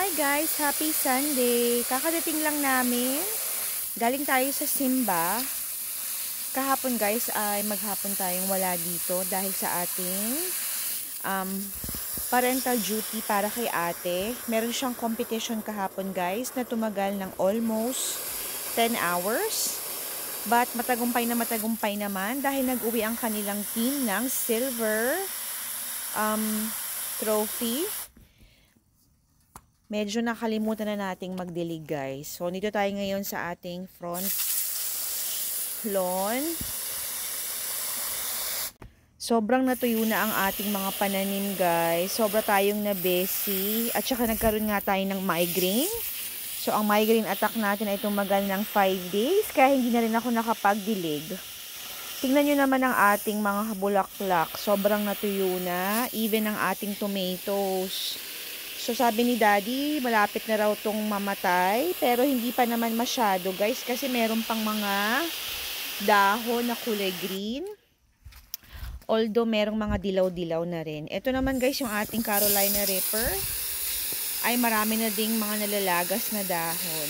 Hi guys! Happy Sunday! Kakadating lang namin. Galing tayo sa simba. Kahapon guys ay maghapon tayong wala dito dahil sa ating parental duty para kay ate. Meron siyang competition kahapon guys na tumagal ng almost 10 hours. But matagumpay naman dahil nag-uwi ang kanilang team ng silver trophy. Medyo nakalimutan na nating magdilig guys. So, nito tayo ngayon sa ating front lawn. Sobrang natuyo na ang ating mga pananim guys. Sobra tayong na-busy. At saka nagkaroon nga tayo ng migraine. So, ang migraine attack natin ay tumagal ng 5 days. Kaya hindi na rin ako nakapagdilig. Tingnan nyo naman ang ating mga bulaklak. Sobrang natuyo na. Even ang ating tomatoes. So, sabi ni Daddy, malapit na raw tong mamatay. Pero hindi pa naman masyado, guys. Kasi meron pang mga dahon na kulay green. Although, merong mga dilaw-dilaw na rin. Ito naman, guys, yung ating Carolina Reaper. Ay marami na ding mga nalalagas na dahon.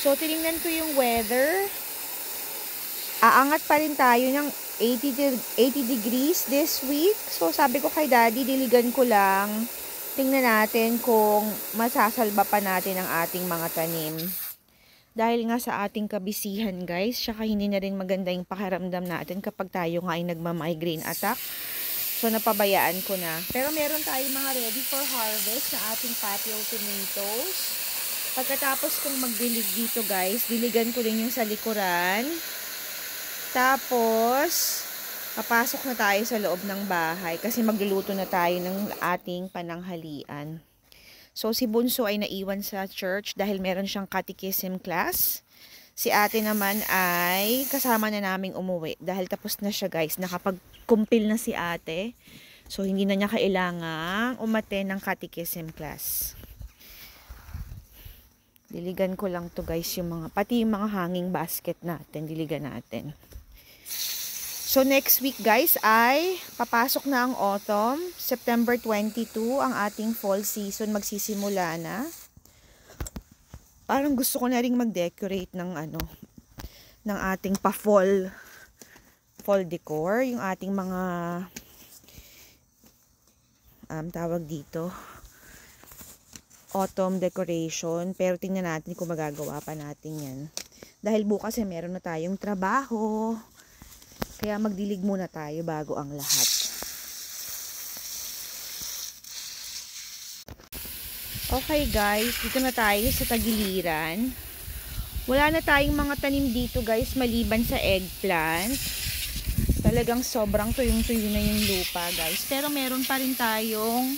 So, tinignan ko yung weather. Aangat pa rin tayo ng 80 degrees this week. So, sabi ko kay Daddy, diligan ko lang. Tingnan natin kung masasalba pa natin ang ating mga tanim. Dahil nga sa ating kabisihan guys, tsaka hindi na rin maganda yung pakiramdam natin kapag tayo nga ay nagmamigraine attack. So napabayaan ko na. Pero meron tayong mga ready for harvest na ating patio tomatoes. Pagkatapos kong magdilig dito guys, diligan ko rin yung sa likuran. Tapos papasok na tayo sa loob ng bahay kasi magluluto na tayo ng ating pananghalian. So, si Bunso ay naiwan sa church dahil meron siyang catechism class. Si ate naman ay kasama na naming umuwi dahil tapos na siya guys. Nakapag-kumpil na si ate. So, hindi na niya kailangang umattend ng catechism class. Diligan ko lang to guys yung pati yung mga hanging basket natin. Diligan natin. So, next week guys ay papasok na ang autumn. September 22 ang ating fall season magsisimula na. Parang gusto ko na ring mag-decorate ng ng ating fall decor. Yung ating mga tawag dito autumn decoration. Pero tingnan natin kung magagawa pa natin yan. Dahil bukas meron na tayong trabaho. Kaya magdilig muna tayo bago ang lahat. Okay guys, dito na tayo sa tagiliran. Wala na tayong mga tanim dito guys maliban sa eggplant. Talagang sobrang tuyong-tuyo na yung lupa guys. Pero meron pa rin tayong,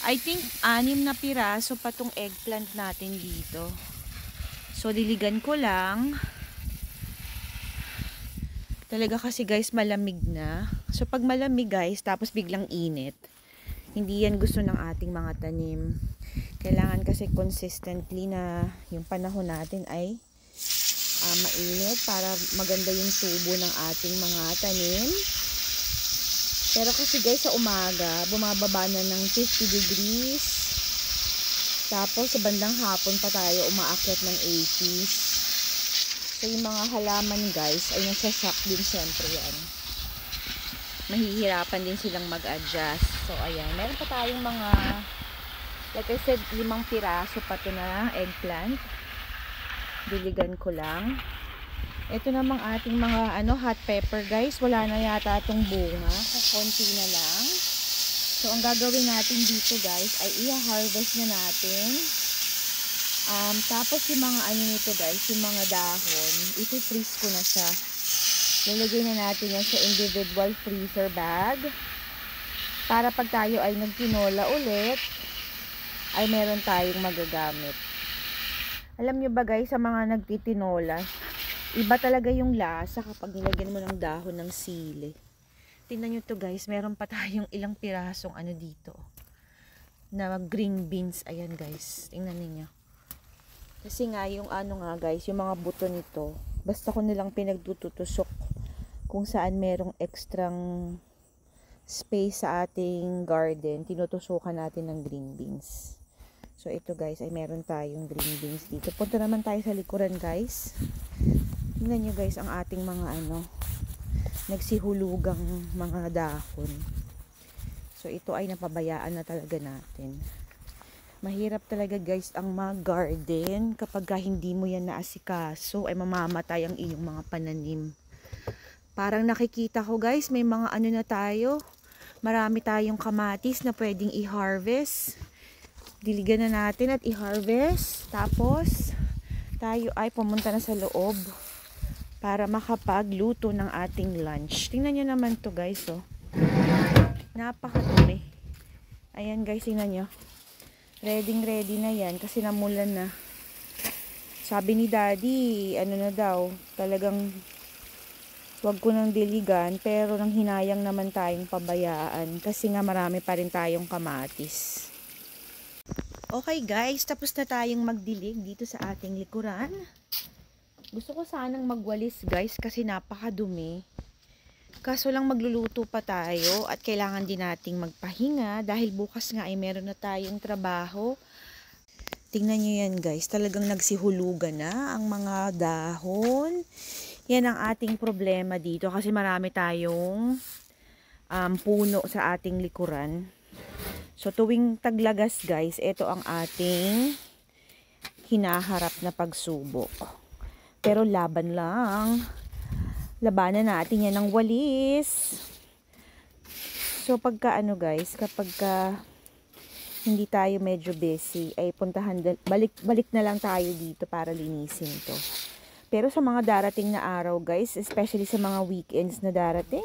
I think 6 na piraso pa tong eggplant natin dito. So diligan ko lang. Talaga kasi guys malamig na. So pag malamig guys tapos biglang init, hindi yan gusto ng ating mga tanim. Kailangan kasi consistently na yung panahon natin ay mainit para maganda yung tubo ng ating mga tanim. Pero kasi guys sa umaga bumababa na ng 50 degrees. Tapos sa bandang hapon pa tayo umaakyat ng 80s. So, yung mga halaman guys, ay nasa-shock din syempre yan. Mahihirapan din silang mag-adjust. So, ayan. Meron pa tayong mga, like I said, 5 piraso pa ito na eggplant. Diligan ko lang. Ito namang ating mga hot pepper guys. Wala na yata itong bunga. Konti na lang. So, ang gagawin natin dito guys, ay i-harvest na natin. Tapos yung mga nito guys, yung mga dahon, iti-freeze ko na siya. Lalagay na natin yan sa individual freezer bag. Para pag tayo ay nagtinola ulit, ay meron tayong magagamit. Alam nyo ba guys, sa mga nagtitinola, iba talaga yung lasa kapag nilagyan mo ng dahon ng sili. Tingnan nyo to guys, meron pa tayong ilang pirasong dito. Na green beans, ayan guys, tingnan niyo. Kasi nga yung guys, yung mga buto nito, basta ko nilang pinagtutusok kung saan merong ekstrang space sa ating garden, tinutusukan natin ng green beans. So ito guys ay meron tayong green beans dito. Punta naman tayo sa likuran guys. Tingnan nyo guys ang ating mga nagsihulugang mga dahon. So ito ay napabayaan na talaga natin. Mahirap talaga guys ang mag-garden kapag hindi mo yan naasikaso ay mamamatay ang inyong mga pananim. Parang nakikita ko guys may mga na tayo. Marami tayong kamatis na pwedeng i-harvest. Diligan na natin at i-harvest. Tapos, tayo ay pumunta na sa loob para makapagluto ng ating lunch. Tingnan nyo naman to guys, oh. Napakadumi. Ayan guys, tingnan nyo. Ready na yan kasi namulan na. Sabi ni Daddy, na daw, talagang wag ko nang diligan, pero nang hinayang naman tayong pabayaan kasi nga marami pa rin tayong kamatis. Okay guys, tapos na tayong magdilig dito sa ating likuran. Gusto ko sanang magwalis guys kasi napakadumi. Kaso lang magluluto pa tayo at kailangan din nating magpahinga dahil bukas nga ay meron na tayong trabaho. Tingnan nyo yan guys, talagang nagsihulugan na ang mga dahon. Yan ang ating problema dito kasi marami tayong puno sa ating likuran. So tuwing taglagas guys, ito ang ating hinaharap na pagsubok. Pero laban lang. Labanan natin yan ng walis. So pagka guys, kapag hindi tayo medyo busy, ay balik na lang tayo dito para linisin to. Pero sa mga darating na araw guys, especially sa mga weekends na darating,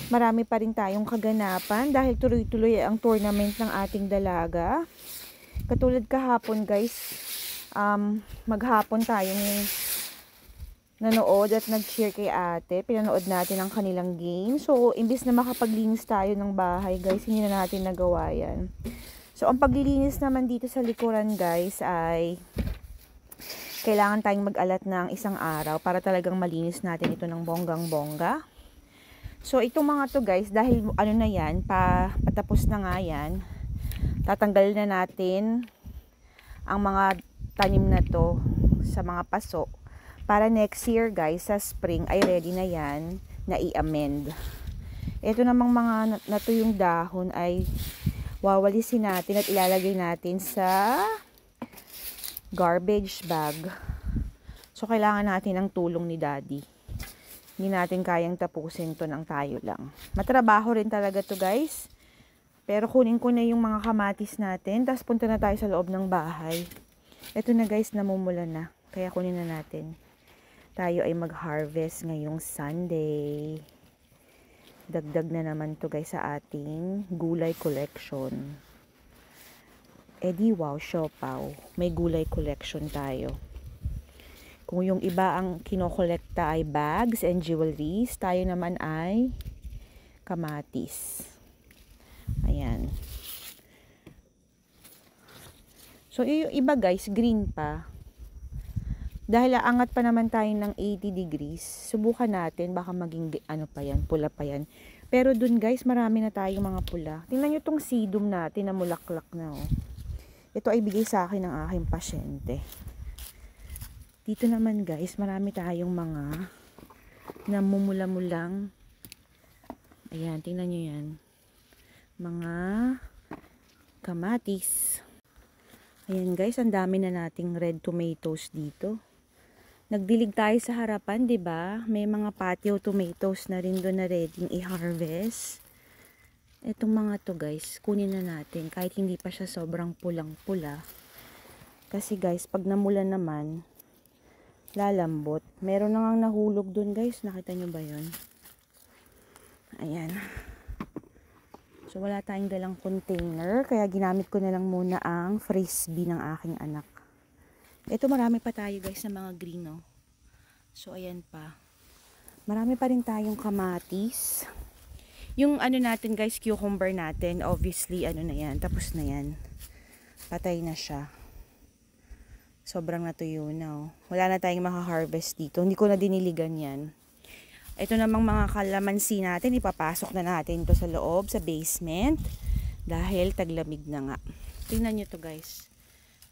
marami pa rin tayong kaganapan dahil tuloy-tuloy ang tournament ng ating dalaga. Katulad kahapon guys, maghapon tayong nanood at nag-cheer kay ate. Pinanood natin ang kanilang game. So, imbis na makapaglinis tayo ng bahay guys, hindi na natin nagawa yan. So, ang paglilinis naman dito sa likuran guys ay kailangan tayong mag-alat ng isang araw para talagang malinis natin ito ng bonggang-bongga. So, itong mga to guys, dahil na yan, patapos na nga yan, tatanggalin na natin ang mga tanim na to sa mga paso. Para next year guys, sa spring, ay ready na yan na i-amend. Ito namang mga natuyong dahon ay wawalisin natin at ilalagay natin sa garbage bag. So, kailangan natin ng tulong ni Daddy. Hindi natin kayang tapusin to ng tayo lang. Matrabaho rin talaga to guys. Pero kunin ko na yung mga kamatis natin. Tapos punta na tayo sa loob ng bahay. Ito na guys, namumula na. Kaya kunin na natin. Tayo ay mag-harvest ngayong Sunday. Dagdag na naman to guys sa ating gulay collection. Di wow, siopaw. May gulay collection tayo. Kung yung iba ang kinokolekta ay bags and jewelries, tayo naman ay kamatis. Ayan. So, yung iba guys, green pa. Dahil aangat pa naman tayo ng 80 degrees, subukan natin, baka maging pa yan, pula pa yan. Pero dun guys, marami na tayong mga pula. Tingnan nyo tong sedum natin na mulaklak na oh. Ito ay bigay sa akin ng aking pasyente. Dito naman guys, marami tayong mga namumula-mulang. Ayan, tingnan nyo yan. Mga kamatis. Ayan guys, ang dami na nating red tomatoes dito. Nagdilig tayo sa harapan, 'di ba? May mga patio tomatoes na rin doon na ready i-harvest. Etong mga to guys, kunin na natin kahit hindi pa siya sobrang pulang-pula. Kasi guys, pag namulan naman, lalambot. Meron na ngang nahulog doon guys. Nakita nyo ba yun? Ayan. So wala tayong dalang container. Kaya ginamit ko na lang muna ang frisbee ng aking anak. Ito marami pa tayo guys na mga green oh. So ayan pa. Marami pa rin tayong kamatis. Yung natin guys, cucumber natin, obviously na yan, tapos na yan. Patay na siya. Sobrang natuyo na oh. Wala na tayong maka-harvest dito. Hindi ko na diniligan yan. Ito namang mga kalamansi natin, ipapasok na natin to sa loob, sa basement. Dahil taglamig na nga. Tingnan nyo to guys.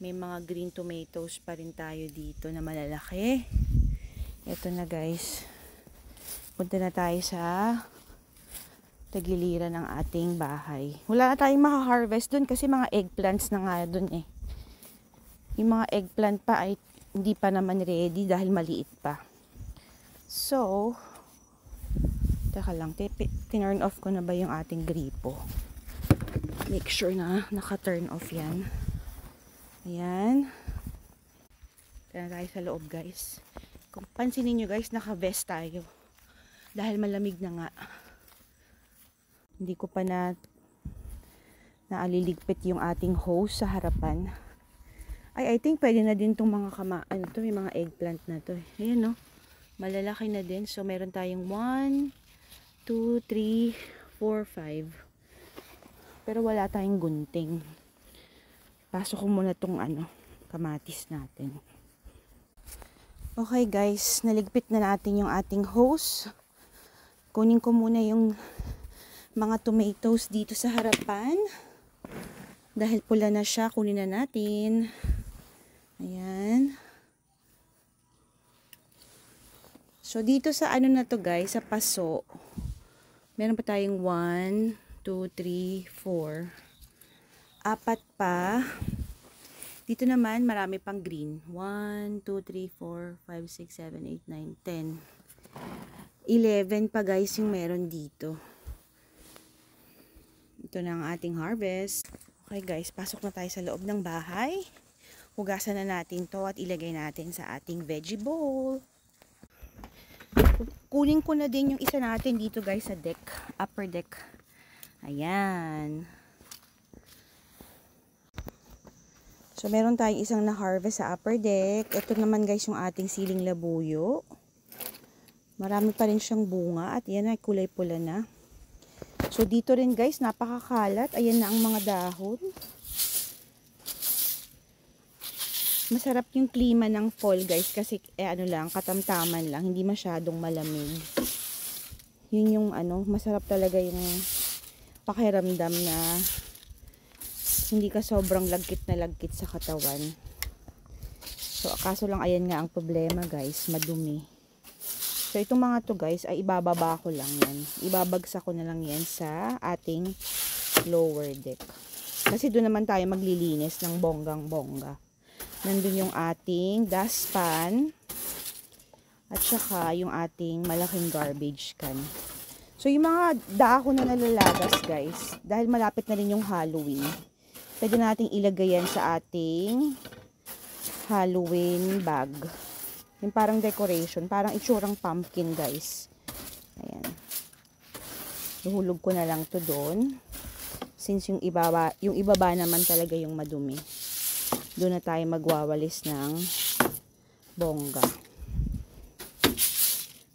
May mga green tomatoes pa rin tayo dito na malalaki. Ito na guys. Punta na tayo sa tagiliran ng ating bahay. Wala na tayong maka-harvest dun kasi mga eggplants na nga dun eh. Yung mga eggplant pa ay hindi pa naman ready dahil maliit pa. So, teka lang, tinurn off ko na ba yung ating gripo? Make sure na naka-turn off yan. Ayan. Tara tayo sa loob guys. Kung pansinin nyo guys, naka-vest tayo. Dahil malamig na nga. Hindi ko pa naaliligpit yung ating hose sa harapan. I think pwede na din itong mga may mga eggplant na to. Ayan no. Malalaki na din. So meron tayong 1, 2, 3, 4, 5. Pero wala tayong gunting. Pasok ko muna tong kamatis natin. Okay guys, naligpit na natin yung ating hose. Kunin ko muna yung mga tomatoes dito sa harapan. Dahil pula na siya, kunin na natin. Ayan. So dito sa na to guys, sa paso, meron pa tayong 1, 2, 3, 4. 4 pa. Dito naman, marami pang green. 1, 2, 3, 4, 5, 6, 7, 8, 9, 10. 11 pa guys yung meron dito. Ito na ang ating harvest. Okay guys, pasok na tayo sa loob ng bahay. Hugasan na natin to at ilagay natin sa ating veggie bowl. Kunin ko na din yung isa natin dito guys sa deck, upper deck. Ayan. So meron tayong isang na-harvest sa upper deck. Ito naman guys yung ating siling labuyo. Marami pa rin siyang bunga at yan ay kulay pula na. So dito rin guys, napakakalat. Ayan na ang mga dahon. Masarap yung klima ng fall guys kasi katamtaman lang, hindi masyadong malamig. Yun yung masarap talaga yung pakiramdam na hindi ka sobrang lagkit na lagkit sa katawan. So kaso lang ayan nga ang problema guys, madumi. So itong mga to guys ay ibababa ko lang yan. Ibabagsak ko na lang yan sa ating lower deck. Kasi doon naman tayo maglilinis ng bonggang-bongga. Nandun yung ating dustpan at saka yung ating malaking garbage can. So yung mga dahon na nalalagas guys, dahil malapit na rin yung Halloween, pwede nating ilagay yan sa ating Halloween bag. Yung parang decoration, parang itsurang pumpkin guys. Ayan. Luhulog ko na lang to doon. Since yung ibaba naman talaga yung madumi. Doon na tayo magwawalis ng bongga.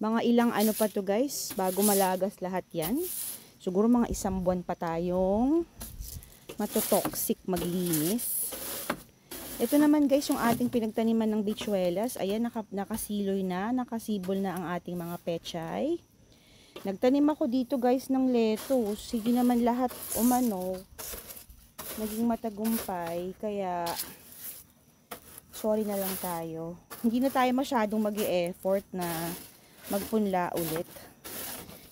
Mga ilang pa to guys, bago malagas lahat yan. Siguro mga 1 buwan pa tayong matotoxic maglinis. Ito naman guys yung ating pinagtaniman ng bichuelas. Ayan, nakasiloy na, nakasibol na ang ating mga pechay. Nagtanim ako dito guys ng lettuce. Sige naman lahat naging matagumpay. Kaya sorry na lang tayo. Hindi na tayo masyadong mag-e-effort na magpunla ulit.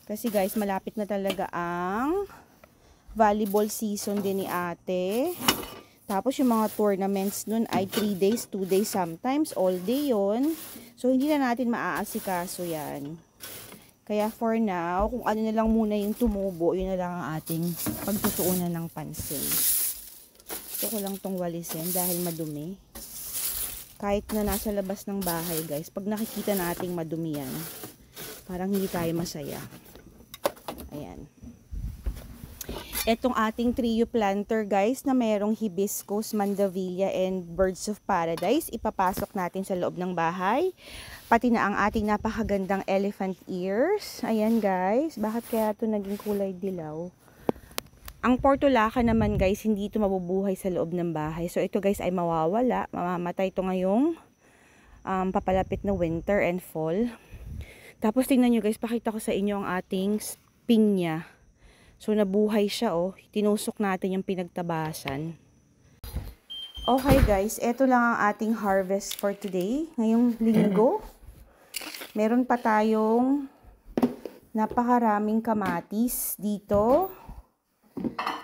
Kasi guys, malapit na talaga ang volleyball season din ni ate. Tapos yung mga tournaments nun ay 3 days, 2 days sometimes, all day yon. So hindi na natin maaasikaso yan. Kaya for now, kung ano na lang muna yung tumubo, yun na lang ang ating pagtutuunan ng pansin. Gusto ko lang tong walisin dahil madumi. Kahit na nasa labas ng bahay guys, pag nakikita nating madumi yan, parang hindi tayo masaya. Ayan. Etong ating trio planter guys na mayroong hibiscus, mandevilla, and birds of paradise, ipapasok natin sa loob ng bahay. Pati na ang ating napakagandang elephant ears. Ayan guys, bakit kaya ito naging kulay dilaw? Ang portulaca naman guys, hindi ito mabubuhay sa loob ng bahay. So ito guys ay mawawala, mamamatay ito ngayong papalapit na winter and fall. Tapos tingnan nyo guys, pakita ko sa inyo ang ating pinya. So nabuhay siya oh, tinusok natin yung pinagtabasan. Okay guys, eto lang ang ating harvest for today. Ngayong linggo, meron pa tayong napakaraming kamatis dito.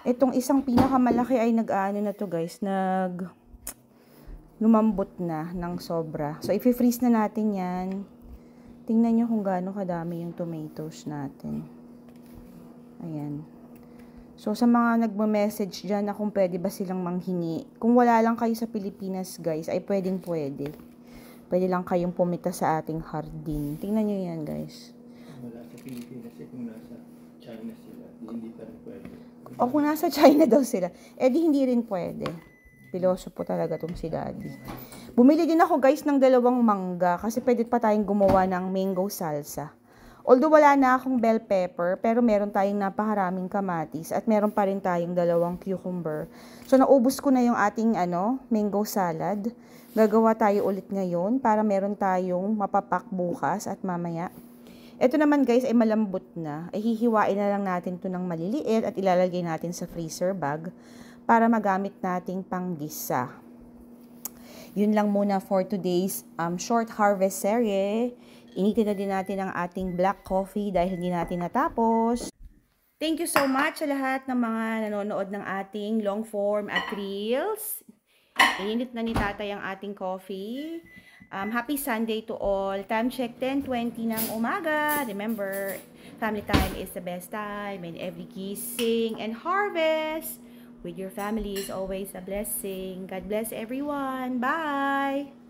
Itong isang pinakamalaki ay nag-ano na to guys, lumambot na ng sobra. So, i-freeze na natin yan. Tingnan nyo kung gaano kadami yung tomatoes natin. Ayan. So, sa mga nagme-message dyan na kung pwede ba silang manghingi, kung wala lang kayo sa Pilipinas, guys, ay pwede. Pwede lang kayong pumita sa ating hardin. Tingnan nyo yan, guys. Wala sa Pilipinas, kung nasa China sila, hindi pa rin pwede. O kung nasa China daw sila, di hindi rin pwede. Piloso po talaga tong si Daddy. Bumili din ako, guys, ng 2 mangga kasi pwede pa tayong gumawa ng mango salsa. Although wala na akong bell pepper, pero meron tayong napakaraming kamatis at meron pa rin tayong 2 cucumber. So, naubos ko na yung ating mango salad. Gagawa tayo ulit ngayon para meron tayong mapapak bukas at mamaya. Ito naman guys ay malambot na. Ay hihiwain na lang natin to ng maliliit at ilalagay natin sa freezer bag para magamit nating panggisa. Yun lang muna for today's short harvest series. Initin na din natin ang ating black coffee dahil hindi natin natapos. Thank you so much sa lahat ng mga nanonood ng ating long form at reels. Ininit na ni tatay ang ating coffee. Happy Sunday to all. Time check 10:20 ng umaga. Remember, family time is the best time and every kissing and harvest with your family is always a blessing. God bless everyone. Bye!